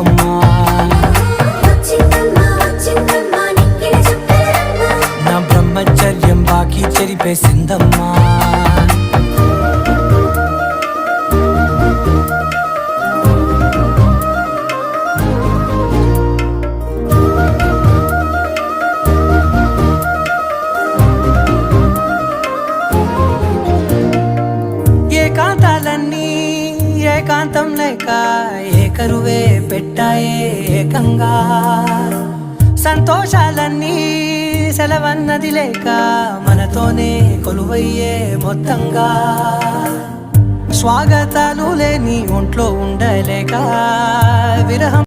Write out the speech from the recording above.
సింధమ్మా. నా బ్రహ్మచర్యం బాకీ చెరిపే సింధమ్మా. ఏకాంతాలన్నీ ఏకాంతం లేక ఏకరువే పెట్టాయే ఏకంగా. సంతోషాలన్నీ సెలవన్నది లేక మనతోనే కొలువయ్యే మొత్తంగా. స్వాగతాలు లేని ఒంట్లో ఉండలేక విరహం